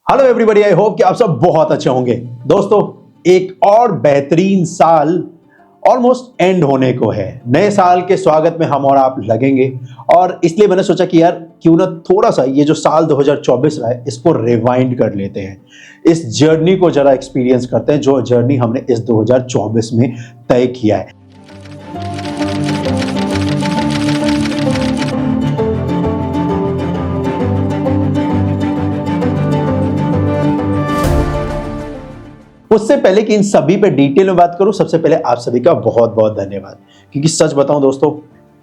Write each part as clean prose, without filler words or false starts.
Hello everybody, I hope कि आप सब बहुत अच्छे होंगे। दोस्तों, एक और बेहतरीन साल ऑलमोस्ट एंड होने को है। नए साल के स्वागत में हम और आप लगेंगे और इसलिए मैंने सोचा कि यार क्यों ना थोड़ा सा ये जो साल 2024 रहा है इसको रिवाइंड कर लेते हैं, इस जर्नी को जरा एक्सपीरियंस करते हैं जो जर्नी हमने इस 2024 में तय किया है। उससे पहले कि इन सभी पे डिटेल में बात करूं, सबसे पहले आप सभी का बहुत बहुत धन्यवाद, क्योंकि सच बताऊं दोस्तों,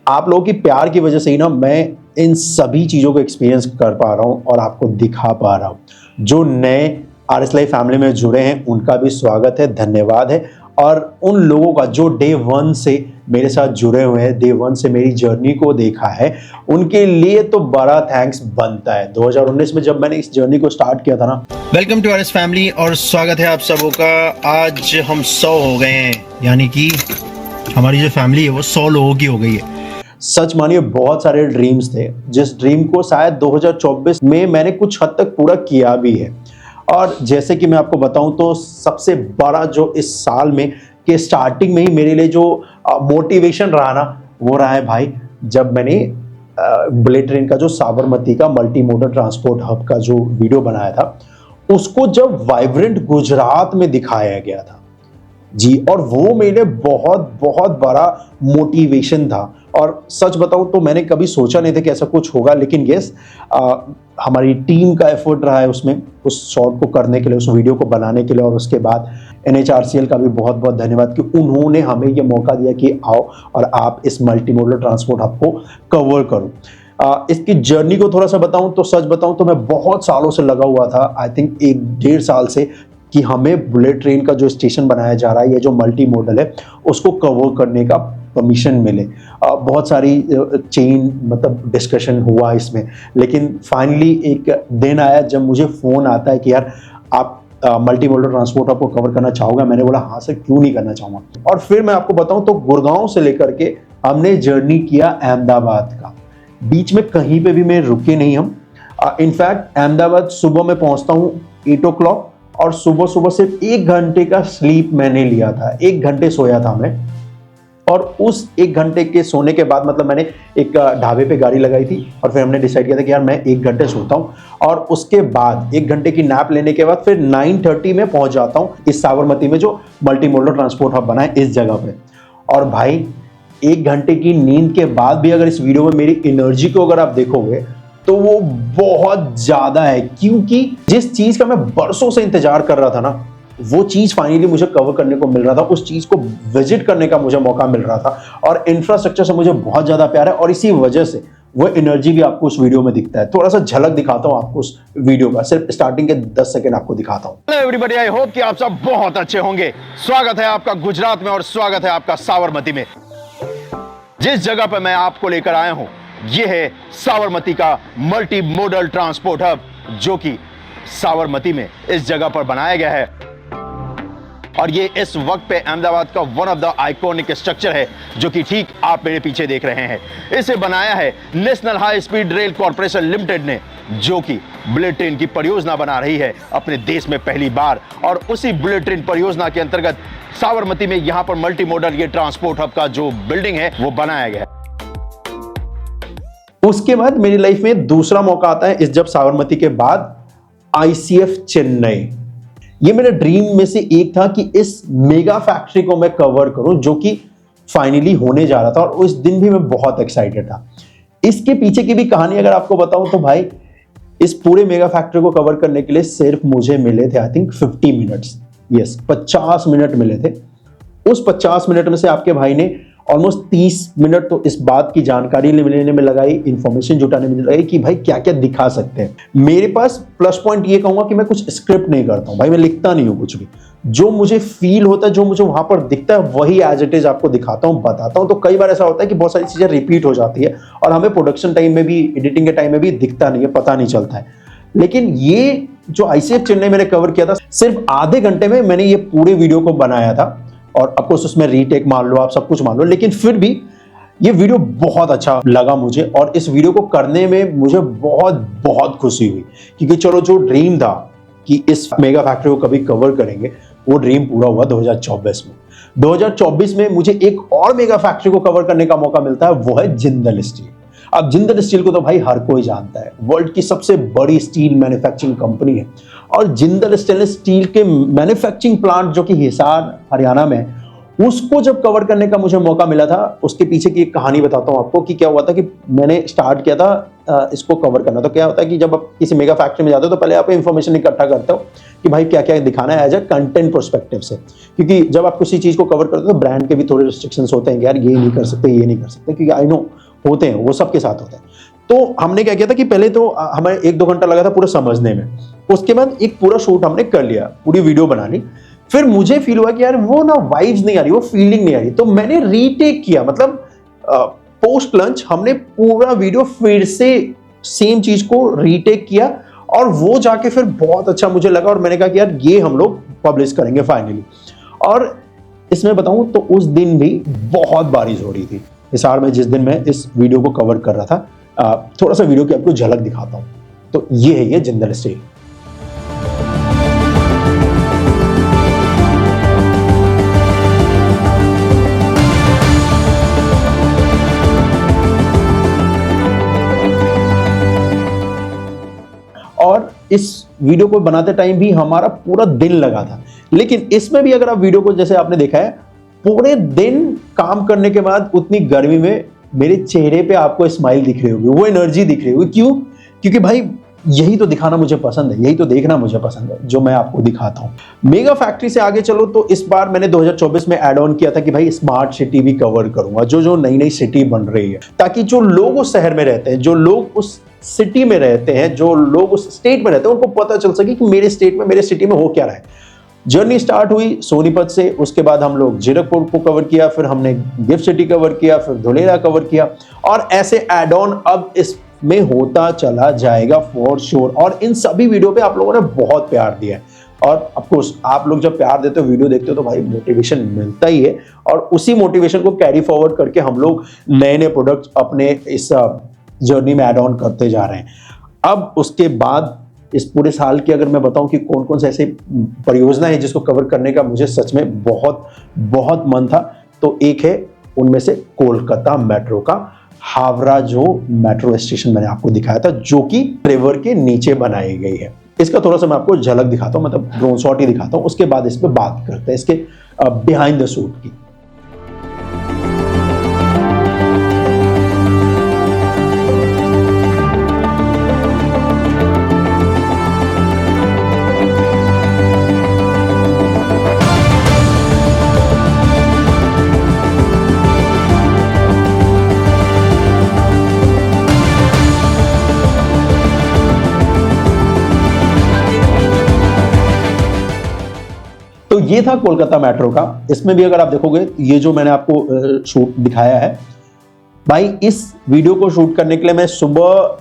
आप लोगों की प्यार की वजह से ही ना मैं इन सभी चीज़ों को एक्सपीरियंस कर पा रहा हूं और आपको दिखा पा रहा हूं। जो नए आरएस लाइफ फैमिली में जुड़े हैं उनका भी स्वागत है, धन्यवाद है। और उन लोगों का जो डे वन से मेरे साथ जुड़े हुए हैं, डे वन से मेरी जर्नी को देखा है, उनके लिए तो बड़ा थैंक्स बनता है। 2019 में जब मैंने इस जर्नी को स्टार्ट किया था ना। वेलकम टू आरएस फैमिली और स्वागत है आप सबों का। आज हम 100 हो गए हैं, यानी कि हमारी जो फैमिली है वो 100 लोगों की हो गई है। सच मानिए, बहुत सारे ड्रीम्स थे, जिस ड्रीम को शायद 2024 में मैंने कुछ हद तक पूरा किया भी है। और जैसे कि मैं आपको बताऊं तो सबसे बड़ा जो इस साल में के स्टार्टिंग में ही मेरे लिए जो मोटिवेशन रहा ना, वो रहा है भाई, जब मैंने बुलेट ट्रेन का जो साबरमती का मल्टी मोडल ट्रांसपोर्ट हब का जो वीडियो बनाया था, उसको जब वाइब्रेंट गुजरात में दिखाया गया था जी, और वो मेरे बहुत बहुत बड़ा मोटिवेशन था। और सच बताऊं तो मैंने कभी सोचा नहीं था कि ऐसा कुछ होगा, लेकिन यस, हमारी टीम का एफर्ट रहा है उसमें, उस शॉट को करने के लिए, उस वीडियो को बनाने के लिए। और उसके बाद NHRCL का भी बहुत बहुत धन्यवाद कि उन्होंने हमें ये मौका दिया कि आओ और आप इस मल्टी मोडल ट्रांसपोर्ट हब को कवर करो। इसकी जर्नी को थोड़ा सा बताऊं तो, सच बताऊं तो मैं बहुत सालों से लगा हुआ था, आई थिंक 1-1.5 साल से, कि हमें बुलेट ट्रेन का जो स्टेशन बनाया जा रहा है, ये जो मल्टी मॉडल है, उसको कवर करने का परमिशन मिले। बहुत सारी चेन मतलब डिस्कशन हुआ इसमें, लेकिन फाइनली एक दिन आया जब मुझे फ़ोन आता है कि यार आप मल्टी मॉडल ट्रांसपोर्ट आपको कवर करना चाहोगे। मैंने बोला हाँ सर, क्यों नहीं करना चाहूँगा। और फिर मैं आपको बताऊँ तो गुड़गांव से लेकर के हमने जर्नी किया अहमदाबाद का। बीच में कहीं पे भी मैं रुके नहीं हम। इनफैक्ट अहमदाबाद सुबह में पहुँचता हूँ 8 o'clock, और सुबह सुबह सिर्फ 1 घंटे का स्लीप मैंने लिया था। 1 घंटे सोया था मैं, और उस 1 घंटे के सोने के बाद मतलब मैंने एक ढाबे पे गाड़ी लगाई थी और फिर हमने डिसाइड किया था कि यार मैं 1 घंटे सोता हूँ, और उसके बाद 1 घंटे की नैप लेने के बाद फिर 9:30 में पहुंच जाता हूँ इस साबरमती में जो मल्टी मॉडल ट्रांसपोर्ट हब बना है इस जगह पे। और भाई 1 घंटे की नींद के बाद भी अगर इस वीडियो में मेरी एनर्जी को अगर आप देखोगे तो वो बहुत ज्यादा है, क्योंकि जिस चीज का मैं बरसों से इंतजार कर रहा था ना, वो चीज फाइनली मुझे कवर करने को मिल रहा था, उस चीज को विजिट करने का मुझे मौका मिल रहा था। और इंफ्रास्ट्रक्चर से मुझे बहुत ज्यादा प्यार है, और इसी वजह से वो एनर्जी भी आपको उस वीडियो में दिखता है। थोड़ा सा झलक दिखाता हूं आपको उस वीडियो का, सिर्फ स्टार्टिंग के 10 सेकंड आपको दिखाता हूं। हेलो एवरीबॉडी, आई होप कि आप सब बहुत अच्छे होंगे। स्वागत है आपका गुजरात में और स्वागत है आपका साबरमती में। जिस जगह पर मैं आपको लेकर आया हूं, यह है साबरमती का मल्टी मोडल ट्रांसपोर्ट हब, जो कि साबरमती में इस जगह पर बनाया गया है। और ये इस वक्त पे अहमदाबाद का one of the iconic structure है, जो कि ठीक आप मेरे पीछे देख रहे हैं। इसे बनाया है national high speed rail corporation limited ने, जो कि बुलेट ट्रेन की परियोजना बना रही है अपने देश में पहली बार। और उसी बुलेट ट्रेन परियोजना के अंतर्गत साबरमती में यहां पर मल्टी मॉडल ये ट्रांसपोर्ट हब का जो बिल्डिंग है वो बनाया गया है। उसके बाद मेरी लाइफ में दूसरा मौका आता है, इस जब साबरमती के बाद ICF चेन्नई। ये मेरे ड्रीम में से एक था कि इस मेगा फैक्ट्री को मैं कवर करूं, जो कि फाइनली होने जा रहा था, और उस दिन भी मैं बहुत एक्साइटेड था। इसके पीछे की भी कहानी अगर आपको बताऊं तो भाई, इस पूरे मेगा फैक्ट्री को कवर करने के लिए सिर्फ मुझे मिले थे I think 50 minutes. Yes, 50 minute मिले थे। उस 50 मिनट में से आपके भाई ने ऑलमोस्ट 30 मिनट तो इस बात की जानकारी लेने में लगाई, इंफॉर्मेशन जुटाने में लगाई कि भाई क्या क्या दिखा सकते हैं। मेरे पास प्लस पॉइंट ये कहूंगा कि मैं कुछ स्क्रिप्ट नहीं करता हूं भाई, मैं लिखता नहीं हूं कुछ भी। जो मुझे फील होता है, जो मुझे वहां पर दिखता है, वही एज इट इज आपको दिखाता हूं, बताता हूं। तो कई बार ऐसा होता है कि बहुत सारी चीजें रिपीट हो जाती है और हमें प्रोडक्शन टाइम में भी, एडिटिंग के टाइम में भी दिखता नहीं है, पता नहीं चलता है। लेकिन ये जो ICF चेन्नई मैंने कवर किया था, सिर्फ आधे घंटे में मैंने ये पूरे वीडियो को बनाया था। और ऑफकोर्स उसमें रीटेक मान लो, आप सब कुछ मान लो, लेकिन फिर भी ये वीडियो बहुत अच्छा लगा मुझे। और इस वीडियो को करने में मुझे बहुत बहुत खुशी हुई, क्योंकि चलो जो ड्रीम था कि इस मेगा फैक्ट्री को कभी कवर करेंगे, वो ड्रीम पूरा हुआ 2024 में। 2024 में मुझे एक और मेगा फैक्ट्री को कवर करने का मौका मिलता है, वो है जिंदल स्टील। अब जिंदल स्टील को तो भाई हर कोई जानता है, वर्ल्ड की सबसे बड़ी स्टील मैन्युफैक्चरिंग कंपनी है। और जिंदल स्टेनलेस स्टील के मैन्युफैक्चरिंग प्लांट जो कि हिसार हरियाणा में है, उसको जब कवर करने का मुझे मौका मिला था, उसके पीछे की एक कहानी बताता हूं आपको कि क्या हुआ था कि मैंने स्टार्ट किया था इसको कवर करना। तो क्या होता है कि जब आप किसी मेगा फैक्ट्री में जाते हो तो पहले आप इंफॉर्मेशन इकट्ठा करते हो कि भाई क्या क्या दिखाना है एज अ कंटेंट पर्सपेक्टिव से, क्योंकि जब आप किसी चीज को कवर करते हो तो ब्रांड के भी थोड़े रिस्ट्रिक्शंस होते हैं कि यार ये नहीं कर सकते, ये नहीं कर सकते, क्योंकि आई नो होते हैं, वो सबके साथ होते हैं। तो हमने क्या किया था कि पहले तो हमें 1-2 घंटा लगा था पूरा समझने में, उसके बाद एक पूरा शूट हमने कर लिया, पूरी वीडियो बना ली। फिर मुझे फील हुआ कि यार वो ना वाइब्स नहीं आ रही, वो फीलिंग नहीं आ रही, तो मैंने रीटेक किया, मतलब पोस्ट लंच हमने पूरा वीडियो फिर से सेम चीज को रीटेक किया और वो जाके फिर बहुत अच्छा मुझे लगा और मैंने कहा कि यार ये हम लोग पब्लिश करेंगे फाइनली। और इसमें बताऊं तो उस दिन भी बहुत बारिश हो रही थी हिसार में, जिस दिन मैं इस वीडियो को कवर कर रहा था। थोड़ा सा वीडियो की आपको झलक दिखाता हूं। तो ये है ये जिंदल स्टील। और इस वीडियो को बनाते टाइम भी हमारा पूरा दिन लगा था, लेकिन इसमें भी अगर आप वीडियो को जैसे आपने देखा है, पूरे दिन काम करने के बाद उतनी गर्मी में मेरे चेहरे पे आपको स्माइल दिख रही होगी, वो एनर्जी दिख रही होगी। क्यों? क्योंकि भाई यही तो दिखाना मुझे पसंद है, यही तो देखना मुझे पसंद है जो मैं आपको दिखाता हूं। मेगा फैक्ट्री से आगे चलो तो इस बार मैंने 2024 में ऐड ऑन किया था कि भाई स्मार्ट सिटी भी कवर करूंगा, जो नई नई सिटी बन रही है, ताकि जो लोग उस शहर में रहते हैं, जो लोग उस सिटी में रहते हैं, जो लोग उस स्टेट में रहते हैं, उनको पता चल सके कि मेरे स्टेट में, मेरे सिटी में हो क्या रहा है। जर्नी स्टार्ट हुई सोनीपत से, उसके बाद हम लोग जीरकपुर को कवर किया, फिर हमने गिफ्ट सिटी कवर किया, फिर धुलेरा कवर किया, और ऐसे एड ऑन अब इसमें होता चला जाएगा फॉर श्योर। और इन सभी वीडियो पे आप लोगों ने बहुत प्यार दिया है, और ऑफकोर्स आप लोग जब प्यार देते हो, वीडियो देखते हो, तो भाई मोटिवेशन मिलता ही है, और उसी मोटिवेशन को कैरी फॉरवर्ड करके हम लोग नए नए प्रोडक्ट्स अपने इस जर्नी में ऐड ऑन करते जा रहे हैं। अब उसके बाद इस पूरे साल की अगर मैं बताऊं कि कौन कौन से ऐसे परियोजना है जिसको कवर करने का मुझे सच में बहुत बहुत मन था, तो एक है उनमें से कोलकाता मेट्रो का हावड़ा जो मेट्रो स्टेशन मैंने आपको दिखाया था, जो कि रिवर के नीचे बनाई गई है। इसका थोड़ा सा मैं आपको झलक दिखाता हूं, मतलब ड्रोन शॉट ही दिखाता हूं, उसके बाद इस पर बात करते हैं इसके बिहाइंड द शूट की। तो ये था कोलकाता मेट्रो का। इसमें भी अगर आप देखोगे, ये जो मैंने आपको शूट दिखाया है, भाई इस वीडियो को शूट करने के लिए मैं सुबह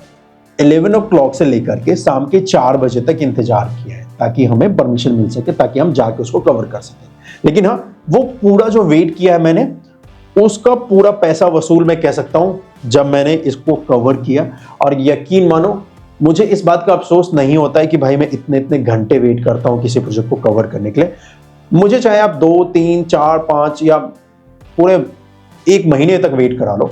11 o'clock से लेकर के शाम के 4 बजे तक इंतजार किया है, ताकि हमें परमिशन मिल सके, ताकि हम जाके उसको कवर कर सकें। लेकिन हाँ, वो पूरा जो वेट किया है मैंने, उसका पूरा पैसा वसूल मैं कह सकता हूं जब मैंने इसको कवर किया। और यकीन मानो, मुझे इस बात का अफसोस नहीं होता है कि भाई मैं इतने इतने घंटे वेट करता हूं किसी प्रोजेक्ट को कवर करने के लिए। मुझे चाहे आप 2, 3, 4, 5 या पूरे 1 महीने तक वेट करा लो,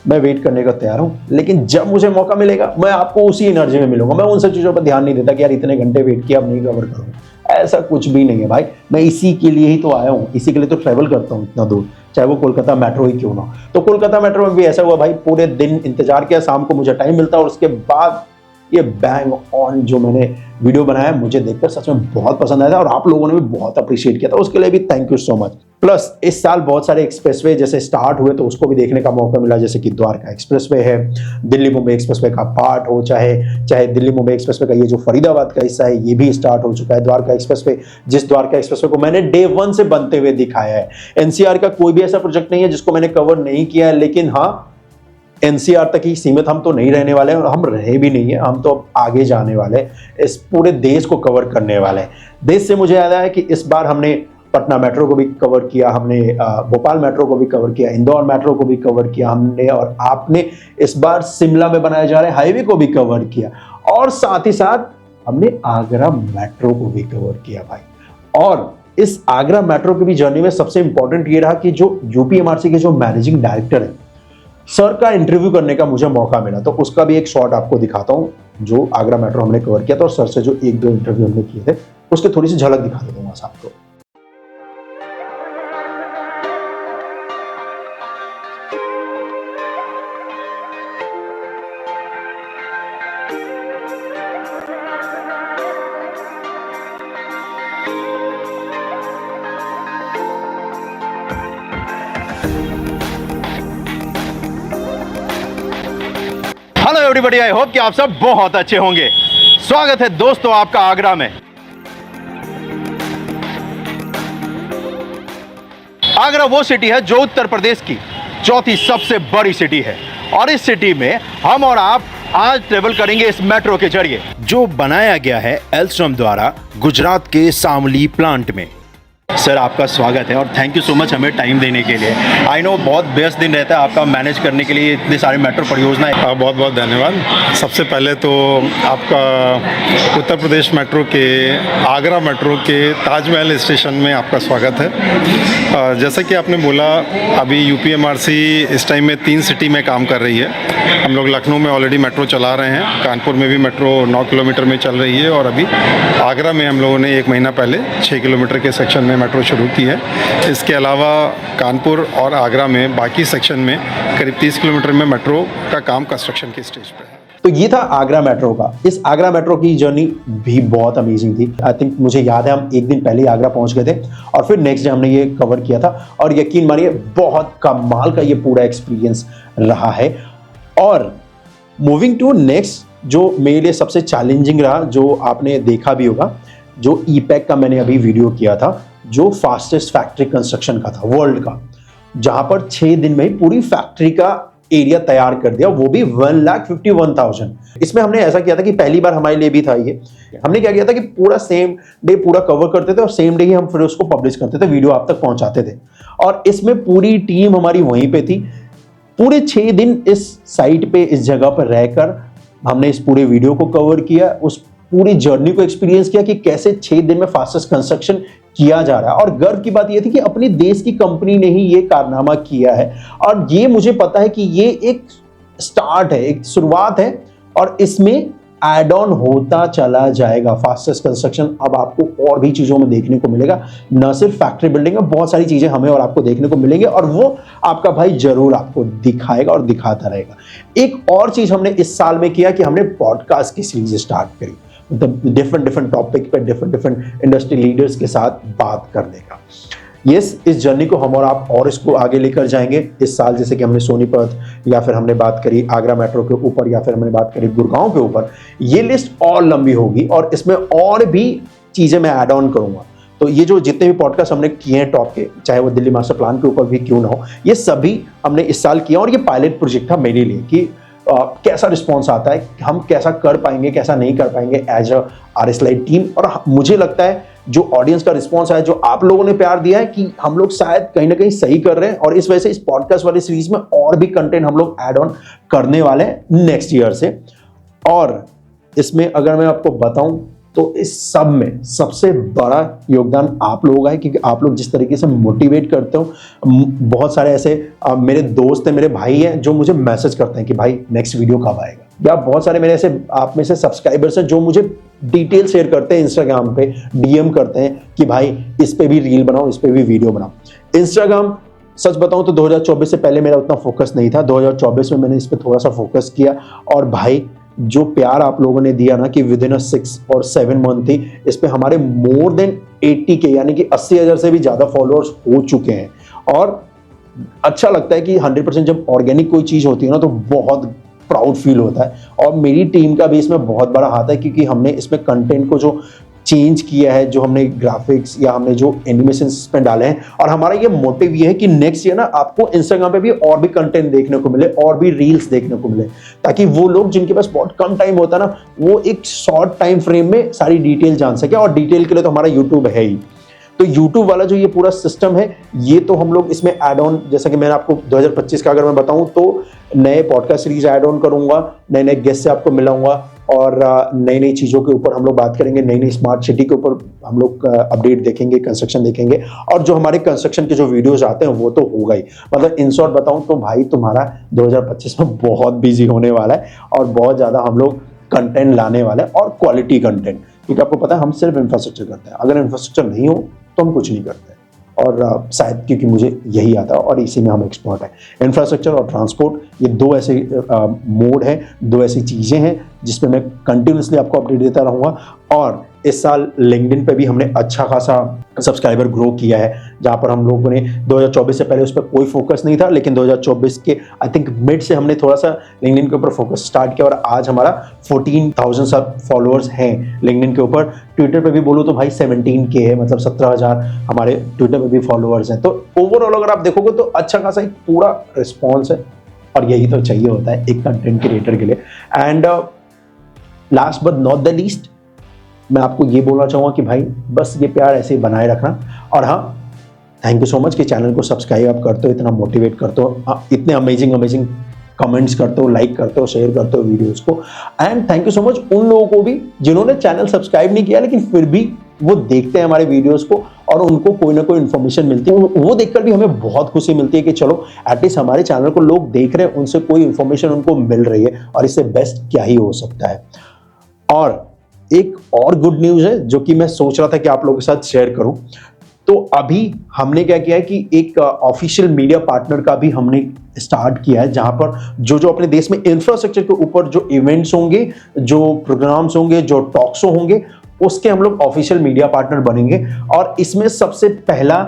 मैं वेट करने का तैयार हूं। लेकिन जब मुझे मौका मिलेगा, मैं आपको उसी एनर्जी में मिलूंगा। मैं उन सब चीजों पर ध्यान नहीं देता कि यार इतने घंटे वेट किया, अब नहीं कवर करूंगा, ऐसा कुछ भी नहीं है भाई। मैं इसी के लिए ही तो आया हूं, इसी के लिए तो ट्रैवल करता हूं इतना दूर, चाहे वो कोलकाता मेट्रो ही क्यों ना हो। तो कोलकाता मेट्रो में भी ऐसा हुआ भाई, पूरे दिन इंतजार किया, शाम को मुझे टाइम मिलता और उसके बाद ये बैंग ऑन जो मैंने वीडियो बनाया, मुझे देखकर सच में बहुत पसंद आया था, और आप लोगों ने भी बहुत अप्रिशिएट किया था, उसके लिए भी thank you so much. Plus इस साल बहुत सारे एक्सप्रेसवे जैसे स्टार्ट हुए, तो उसको भी देखने का मौका मिला, जैसे कि द्वारका एक्सप्रेसवे है, दिल्ली मुंबई एक्सप्रेसवे का पार्ट हो, चाहे दिल्ली मुंबई एक्सप्रेसवे का ये जो फरीदाबाद का हिस्सा है, ये भी स्टार्ट हो चुका है। द्वारका एक्सप्रेसवे, जिस द्वारका एक्सप्रेसवे को मैंने डे 1 से बनते हुए दिखाया है। एनसीआर का कोई भी ऐसा प्रोजेक्ट नहीं है जिसको मैंने कवर नहीं किया है, लेकिन हाँ, एनसीआर तक ही सीमित हम तो नहीं रहने वाले हैं, और हम रहे भी नहीं है, हम तो अब आगे जाने वाले हैं, इस पूरे देश को कवर करने वाले हैं। देश से मुझे याद आया कि इस बार हमने पटना मेट्रो को भी कवर किया, हमने भोपाल मेट्रो को भी कवर किया, इंदौर मेट्रो को भी कवर किया हमने, और आपने इस बार शिमला में बनाए जा रहे हाईवे को भी कवर किया, और साथ ही साथ हमने आगरा मेट्रो को भी कवर किया भाई। और इस आगरा मेट्रो की भी जर्नी में सबसे इंपॉर्टेंट ये रहा कि जो यूपीएमआरसी के जो मैनेजिंग डायरेक्टर है सर का इंटरव्यू करने का मुझे मौका मिला, तो उसका भी एक शॉट आपको दिखाता हूं जो आगरा मेट्रो हमने कवर किया था और सर से जो एक दो इंटरव्यू हमने किए थे उसके थोड़ी सी झलक दिखा देता हूं आपको। हेलो एवरीबॉडी, आई होप कि आप सब बहुत अच्छे होंगे। स्वागत है दोस्तों आपका आगरा में। आगरा वो सिटी है जो उत्तर प्रदेश की चौथी सबसे बड़ी सिटी है और इस सिटी में हम और आप आज ट्रेवल करेंगे इस मेट्रो के जरिए जो बनाया गया है एल्स्ट्रॉम द्वारा गुजरात के शामली प्लांट में। सर आपका स्वागत है और थैंक यू सो मच हमें टाइम देने के लिए। आई नो बहुत व्यस्त दिन रहता है आपका मैनेज करने के लिए इतने सारे मेट्रो परियोजनाएं। बहुत बहुत धन्यवाद। सबसे पहले तो आपका उत्तर प्रदेश मेट्रो के आगरा मेट्रो के ताजमहल स्टेशन में आपका स्वागत है। जैसा कि आपने बोला अभी यूपीएमआरसी इस टाइम में 3 सिटी में काम कर रही है। हम लोग लखनऊ में ऑलरेडी मेट्रो चला रहे हैं, कानपुर में भी मेट्रो 9 किलोमीटर में चल रही है और अभी आगरा में हम लोगों ने 1 महीना पहले 6 किलोमीटर के सेक्शन में मेट्रो शुरू की है। इसके अलावा कानपुर और आगरा में बाकी सेक्शन में करीब 30 किलोमीटर में मेट्रो का काम कंस्ट्रक्शन की स्टेज पे है। तो ये था आगरा मेट्रो का। इस आगरा मेट्रो की जर्नी भी बहुत अमेजिंग थी। आई थिंक मुझे याद है हम एक दिन पहले ही आगरा पहुंच गए थे और फिर नेक्स्ट डे हमने ये कवर किया था और यकीन मानिए बहुत कमाल का ये पूरा एक्सपीरियंस रहा है। और मूविंग टू नेक्स्ट जो मेरे लिए सबसे चैलेंजिंग रहा, जो आपने देखा भी होगा, जो ईपैक का मैंने अभी वीडियो किया था जो फास्टेस्ट फैक्ट्री कंस्ट्रक्शन का था वर्ल्ड का, जहां पर 6 दिन में पूरी फैक्ट्री का एरिया तैयार कर दिया, वो भी 1,51,000। इसमें हमने ऐसा किया था कि पहली बार हमारे लिए भी था ये। हमने क्या किया था कि पूरा सेम डे पूरा कवर करते थे और सेम डे ही हम फिर उसको पब्लिश करते थे, वीडियो आप तक पहुंचाते थे। और इसमें पूरी टीम हमारी वहीं पे थी। पूरे 6 दिन इस साइट पे इस जगह पर रहकर हमने इस पूरे वीडियो को कवर किया, उस पूरी जर्नी को एक्सपीरियंस किया कि कैसे 6 दिन में फास्टेस्ट कंस्ट्रक्शन किया जा रहा है। और गर्व की बात यह थी कि अपने देश की कंपनी ने ही ये कारनामा किया है और ये मुझे पता है कि ये एक स्टार्ट है, एक शुरुआत है और इसमें एड ऑन होता चला जाएगा। फास्टेस्ट कंस्ट्रक्शन अब आपको और भी चीजों में देखने को मिलेगा, न सिर्फ फैक्ट्री बिल्डिंग में, बहुत सारी चीजें हमें और आपको देखने को मिलेंगे और वो आपका भाई जरूर आपको दिखाएगा और दिखाता रहेगा। एक और चीज हमने इस साल में किया कि हमने पॉडकास्ट की सीरीज स्टार्ट करी, डिफरेंट टॉपिक पे डिफरेंट इंडस्ट्री लीडर्स के साथ बात करने का। इस जर्नी को हम और आप और इसको आगे लेकर जाएंगे इस साल। जैसे कि हमने सोनीपत या फिर हमने बात करी आगरा मेट्रो के ऊपर या फिर हमने बात करी गुड़गांव के ऊपर, ये लिस्ट और लंबी होगी और इसमें और भी चीजें मैं ऐड ऑन करूंगा। तो ये जो जितने भी पॉडकास्ट हमने किए हैं टॉप के, चाहे वो दिल्ली मास्टर प्लान के ऊपर भी क्यों ना हो, ये सभी हमने इस साल किया और ये पायलट प्रोजेक्ट था मेरे लिए कि कैसा रिस्पॉन्स आता है, हम कैसा कर पाएंगे कैसा नहीं कर पाएंगे एज अ RSLI टीम। और मुझे लगता है जो ऑडियंस का रिस्पॉन्स है, जो आप लोगों ने प्यार दिया है कि हम लोग शायद कहीं ना कहीं सही कर रहे हैं और इस वजह से इस पॉडकास्ट वाली सीरीज में और भी कंटेंट हम लोग ऐड ऑन करने वाले हैं नेक्स्ट ईयर से। और इसमें अगर मैं आपको बताऊं तो इस सब में सबसे बड़ा योगदान आप लोगों का है, क्योंकि आप लोग जिस तरीके से मोटिवेट करते हो। बहुत सारे ऐसे मेरे दोस्त हैं, मेरे भाई हैं जो मुझे मैसेज करते हैं कि भाई नेक्स्ट वीडियो कब आएगा, या बहुत सारे मेरे ऐसे आप में से सब्सक्राइबर्स हैं जो मुझे डिटेल शेयर करते हैं इंस्टाग्राम पे, DM करते हैं कि भाई इस पे भी रील बनाओ, इस पे भी वीडियो बनाओ। इंस्टाग्राम सच बताऊं तो 2024 से पहले मेरा उतना फोकस नहीं था, 2024 में मैंने इस पे थोड़ा सा फोकस किया और भाई जो प्यार आप लोगों ने दिया ना कि विद इन 6 और 7 मंथ ही इस पे हमारे मोर देन 80K यानी कि 80,000 से भी ज्यादा फॉलोअर्स हो चुके हैं। और अच्छा लगता है कि 100% जब ऑर्गेनिक कोई चीज होती है ना तो बहुत प्राउड फील होता है। और मेरी टीम का भी इसमें बहुत बड़ा हाथ है क्योंकि हमने इसमें कंटेंट को जो चेंज किया है, जो हमने ग्राफिक्स या हमने जो एनिमेशंस पे डाले हैं, और हमारा ये मोटिव ये है कि नेक्स्ट ईयर ना आपको इंस्टाग्राम पे भी और भी कंटेंट देखने को मिले और भी रील्स देखने को मिले, ताकि वो लोग जिनके पास बहुत कम टाइम होता है ना वो एक शॉर्ट टाइम फ्रेम में सारी डिटेल जान सके। और डिटेल के लिए तो हमारा यूट्यूब है ही। तो YouTube वाला जो ये पूरा सिस्टम है, ये तो हम लोग इसमें ऐड ऑन, जैसा कि मैंने आपको 2025 का अगर मैं बताऊं तो नए पॉडकास्ट सीरीज ऐड ऑन करूंगा, नए नए गेस्ट से आपको मिलाऊंगा और नई नई चीज़ों के ऊपर हम लोग बात करेंगे, नई नई स्मार्ट सिटी के ऊपर हम लोग अपडेट देखेंगे, कंस्ट्रक्शन देखेंगे, और जो हमारे कंस्ट्रक्शन के जो वीडियोज आते हैं वो तो होगा ही। मतलब इन शॉर्ट बताऊं तो भाई तुम्हारा 2025 में बहुत बिजी होने वाला है और बहुत ज़्यादा हम लोग कंटेंट लाने वाले हैं, और क्वालिटी कंटेंट, क्योंकि आपको पता है हम सिर्फ इंफ्रास्ट्रक्चर करते हैं, अगर इंफ्रास्ट्रक्चर नहीं हो तो हम कुछ नहीं करते। और शायद क्योंकि मुझे यही आता है और इसी में हम एक्सपर्ट हैं। इंफ्रास्ट्रक्चर और ट्रांसपोर्ट, ये दो ऐसे मोड हैं, दो ऐसी चीज़ें हैं जिसमें मैं कंटिन्यूसली आपको अपडेट देता रहूँगा। और इस साल लिंक्डइन पे भी हमने अच्छा खासा सब्सक्राइबर ग्रो किया है, जहाँ पर हम लोगों ने 2024 से पहले उस पर कोई फोकस नहीं था, लेकिन 2024 के आई थिंक मिड से हमने थोड़ा सा लिंक्डइन के ऊपर फोकस स्टार्ट किया और आज हमारा 14,000 सब फॉलोअर्स हैं लिंक्डइन के ऊपर। ट्विटर पे भी बोलो तो भाई 17K है, मतलब 17,000 हमारे ट्विटर पे भी फॉलोअर्स हैं। तो ओवरऑल अगर आप देखोगे तो अच्छा खासा एक पूरा रिस्पॉन्स है, और यही तो चाहिए होता है एक कंटेंट क्रिएटर के लिए। And last but not the least, मैं आपको ये बोलना चाहूँगा कि भाई बस ये प्यार ऐसे ही बनाए रखना। और हाँ, थैंक यू सो मच कि चैनल को सब्सक्राइब आप करते हो, इतना मोटिवेट करते हो, इतने अमेजिंग कमेंट्स करते हो, लाइक करते हो, शेयर करते हो वीडियोस को। And thank you so much उन लोगों को भी जिन्होंने चैनल सब्सक्राइब नहीं किया लेकिन फिर भी वो देखते हैं हमारे वीडियोस को और उनको कोई ना कोई इन्फॉर्मेशन मिलती है। वो देखकर भी हमें बहुत खुशी मिलती है कि चलो एटलीस्ट हमारे चैनल को लोग देख रहे हैं, उनसे कोई इन्फॉर्मेशन उनको मिल रही है, और इससे बेस्ट क्या ही हो सकता है। और एक और गुड न्यूज़ है जो कि मैं सोच रहा था कि आप लोगों के साथ शेयर करूं। तो अभी हमने क्या किया है कि एक ऑफिशियल मीडिया पार्टनर का भी हमने स्टार्ट किया है, जहां पर जो अपने देश में इंफ्रास्ट्रक्चर के ऊपर जो इवेंट्स होंगे, जो प्रोग्राम्स होंगे, जो टॉक शो होंगे, उसके हम लोग ऑफिशियल मीडिया पार्टनर बनेंगे। और इसमें सबसे पहला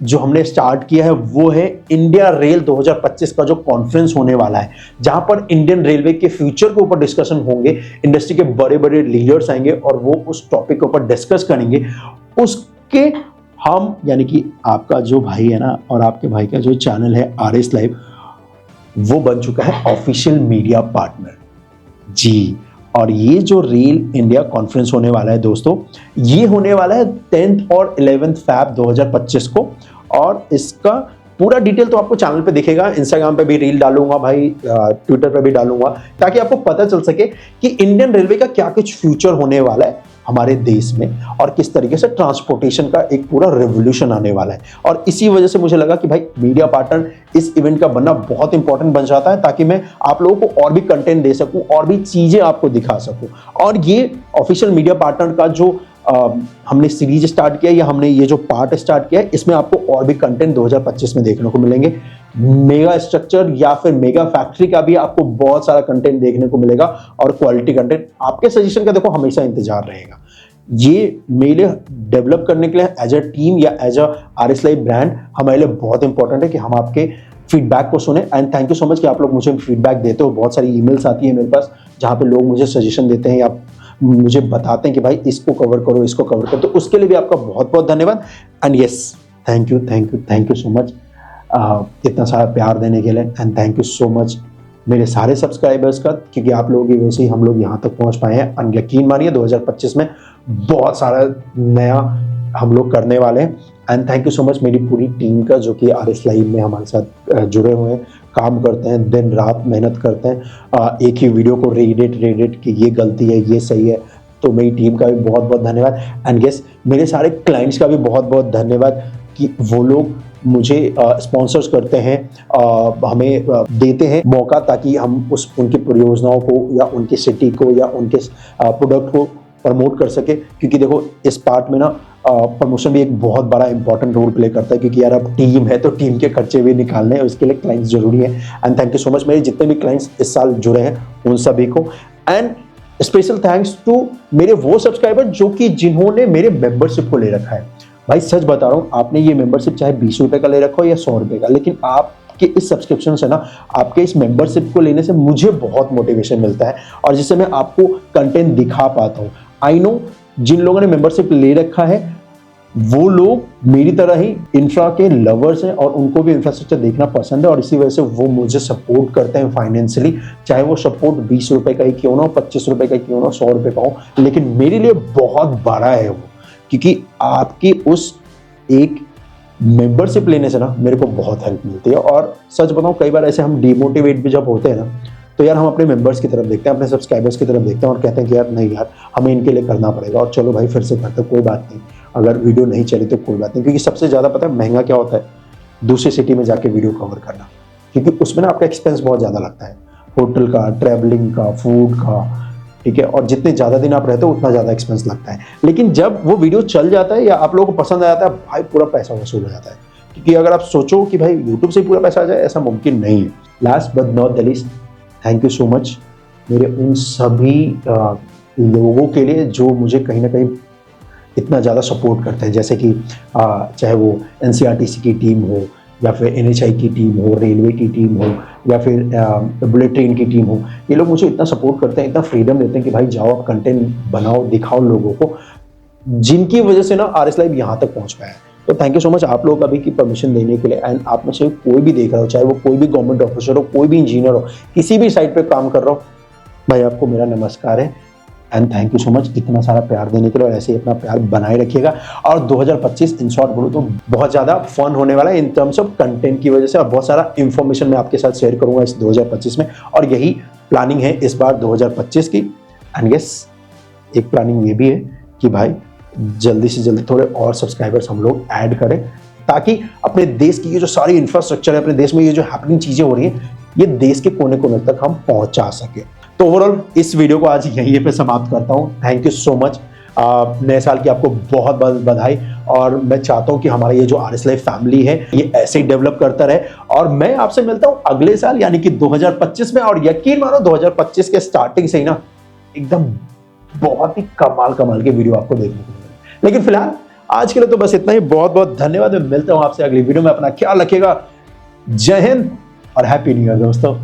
जो हमने स्टार्ट किया है वो है इंडिया रेल 2025 का जो कॉन्फ्रेंस होने वाला है, जहां पर इंडियन रेलवे के फ्यूचर के ऊपर डिस्कशन होंगे, इंडस्ट्री के बड़े बड़े लीडर्स आएंगे और वो उस टॉपिक के ऊपर डिस्कस करेंगे। उसके हम यानी कि आपका जो भाई है ना, और आपके भाई का जो चैनल है RS लाइव, वो बन चुका है ऑफिशियल मीडिया पार्टनर जी। और ये जो रेल इंडिया कॉन्फ्रेंस होने वाला है दोस्तों, ये होने वाला है 10th और 11th Feb 2025 को। और इसका पूरा डिटेल तो आपको चैनल पे दिखेगा, इंस्टाग्राम पे भी रील डालूंगा भाई, ट्विटर पे भी डालूंगा, ताकि आपको पता चल सके कि इंडियन रेलवे का क्या कुछ फ्यूचर होने वाला है हमारे देश में, और किस तरीके से ट्रांसपोर्टेशन का एक पूरा रेवोल्यूशन आने वाला है। और इसी वजह से मुझे लगा कि भाई मीडिया पार्टनर इस इवेंट का बनना बहुत इंपॉर्टेंट बन जाता है, ताकि मैं आप लोगों को और भी कंटेंट दे सकूं और भी चीजें आपको दिखा सकूं। और ये ऑफिशियल मीडिया पार्टनर का जो हमने सीरीज स्टार्ट किया, या हमने ये जो पार्ट स्टार्ट किया है, इसमें आपको और भी कंटेंट 2025 में देखने को मिलेंगे। मेगा स्ट्रक्चर या फिर मेगा फैक्ट्री का भी आपको बहुत सारा कंटेंट देखने को मिलेगा, और क्वालिटी कंटेंट आपके सजेशन का देखो हमेशा इंतजार रहेगा। ये मेरे लिए डेवलप करने के लिए एज अ टीम या as a RS live brand हमारे लिए बहुत इंपॉर्टेंट है कि हम आपके फीडबैक को सुने। And thank you so much कि आप लोग मुझे फीडबैक देते हो। बहुत सारी ईमेल्स आती है मेरे पास जहाँ पे लोग मुझे सजेशन देते हैं या मुझे बताते हैं कि भाई इसको कवर करो, इसको कवर करो, तो उसके लिए भी आपका बहुत बहुत धन्यवाद। And yes, thank you so much इतना सारा प्यार देने के लिए। And thank you so much मेरे सारे सब्सक्राइबर्स का, क्योंकि आप लोगों की वजह से ही हम लोग यहाँ तक पहुँच पाए हैं। एंड यकीन मानिए 2025 में बहुत सारा नया हम लोग करने वाले हैं। And thank you so much मेरी पूरी टीम का, जो कि RS लाइव में हमारे साथ जुड़े हुए हैं, काम करते हैं, दिन रात मेहनत करते हैं एक ही वीडियो को रेडिट कि ये गलती है, ये सही है। तो मेरी टीम का भी बहुत बहुत धन्यवाद। एंड यस, मेरे सारे क्लाइंट्स का भी बहुत बहुत धन्यवाद कि वो लोग मुझे स्पॉन्सर्स करते हैं, हमें देते हैं मौका, ताकि हम उनकी परियोजनाओं को या उनकी सिटी को या उनके प्रोडक्ट को प्रमोट कर सके। क्योंकि देखो इस पार्ट में ना प्रमोशन भी एक बहुत बड़ा इंपॉर्टेंट रोल प्ले करता है, क्योंकि यार अब टीम है तो टीम के खर्चे भी निकालने हैं, उसके लिए क्लाइंट्स जरूरी है। And thank you so much मेरे जितने भी क्लाइंट्स इस साल जुड़े हैं उन सभी को। एंड स्पेशल थैंक्स टू मेरे वो सब्सक्राइबर जो कि जिन्होंने मेरे मेंबरशिप को ले रखा है। भाई सच बता रहा हूँ, आपने ये मेंबरशिप चाहे 20 रुपए का ले रखा हो या 100 रुपए का, लेकिन आपके इस सब्सक्रिप्शन से ना, आपके इस मेंबरशिप को लेने से मुझे बहुत मोटिवेशन मिलता है, और जिससे मैं आपको कंटेंट दिखा पाता हूँ। आई नो जिन लोगों ने मेंबरशिप ले रखा है वो लोग मेरी तरह ही इंफ्रा के लवर्स हैं, और उनको भी इंफ्रास्ट्रक्चर देखना पसंद है, और इसी वजह से वो मुझे सपोर्ट करते हैं फाइनेंशियली। चाहे वो सपोर्ट 20 रुपए का ही क्यों ना हो, 25 रुपए का क्यों ना हो, 100 रुपए का हो, लेकिन मेरे लिए बहुत बड़ा है वो, क्योंकि आपकी उस एक मेंबरशिप लेने से ना मेरे को बहुत हेल्प मिलती है। और सच बताऊं, कई बार ऐसे हम डिमोटिवेट भी जब होते हैं ना, तो यार हम अपने मेंबर्स की तरफ देखते हैं, अपने सब्सक्राइबर्स की तरफ देखते हैं और कहते हैं कि यार नहीं यार, हमें इनके लिए करना पड़ेगा, और चलो भाई फिर से करते हैं, कोई बात नहीं, अगर वीडियो नहीं चली तो कोई बात नहीं। क्योंकि सबसे ज़्यादा पता है महंगा क्या होता है? दूसरी सिटी में जाके वीडियो कवर करना, क्योंकि उसमें ना आपका एक्सपेंस बहुत ज़्यादा लगता है, होटल का, ट्रैवलिंग का, फूड का, ठीक है, और जितने ज़्यादा दिन आप रहते हो उतना ज़्यादा एक्सपेंस लगता है। लेकिन जब वो वीडियो चल जाता है या आप लोगों को पसंद आ जाता है, भाई पूरा पैसा वसूल हो जाता है। क्योंकि अगर आप सोचो कि भाई यूट्यूब से पूरा पैसा आ जाए, ऐसा मुमकिन नहीं है। Last but not the least, thank you so much मेरे उन सभी लोगों के लिए जो मुझे कहीं ना कहीं इतना ज़्यादा सपोर्ट करते हैं। जैसे कि चाहे वो NCRTC की टीम हो, या फिर NHI की टीम हो, रेलवे की टीम हो, या फिर बुलेट ट्रेन की टीम हो, ये लोग मुझे इतना सपोर्ट करते हैं, इतना फ्रीडम देते हैं कि भाई जाओ आप कंटेंट बनाओ, दिखाओ लोगों को, जिनकी वजह से ना RS लाइव यहाँ तक पहुँच पाया है। तो थैंक यू सो मच आप लोगों का भी कि परमिशन देने के लिए। एंड आप में से कोई भी देख रहा हो, चाहे वो कोई भी गवर्नमेंट ऑफिसर हो, कोई भी इंजीनियर हो, किसी भी साइट पे काम कर रहा हो, भाई आपको मेरा नमस्कार है and thank you so much इतना सारा प्यार देने के लिए। और ऐसे ही अपना प्यार बनाए रखिएगा। और 2025 इन शॉर्ट बोलो तो बहुत ज़्यादा फन होने वाला है इन टर्म्स ऑफ कंटेंट की वजह से, और बहुत सारा इंफॉर्मेशन मैं आपके साथ शेयर करूंगा इस 2025 में। और यही प्लानिंग है इस बार 2025 की। एंड यस, एक प्लानिंग ये भी है कि भाई जल्दी से जल्दी थोड़े और सब्सक्राइबर्स हम लोग ऐड करें, ताकि अपने देश की ये जो सारी इंफ्रास्ट्रक्चर है, अपने देश में ये जो हैपनिंग चीज़ें हो रही हैं, ये देश के कोने कोने तक हम पहुंचा सके। तो ओवरऑल इस वीडियो को आज यहीं पे समाप्त करता हूं। Thank you so much. नए साल की आपको बहुत बहुत बधाई। और मैं चाहता हूं कि हमारा ये जो RS लाइव फैमिली है ये ऐसे ही डेवलप करता रहे। और मैं आपसे मिलता हूं अगले साल यानी कि 2025 में। और यकीन मानो 2025 के स्टार्टिंग से ही ना एकदम बहुत ही कमाल की वीडियो आपको देखने को मिलेगी। लेकिन फिलहाल आज के लिए तो बस इतना ही। बहुत बहुत धन्यवाद। मैं मिलता हूं आपसे अगली वीडियो में। अपना ख्याल रखिएगा। जय हिंद और हैप्पी न्यू ईयर दोस्तों।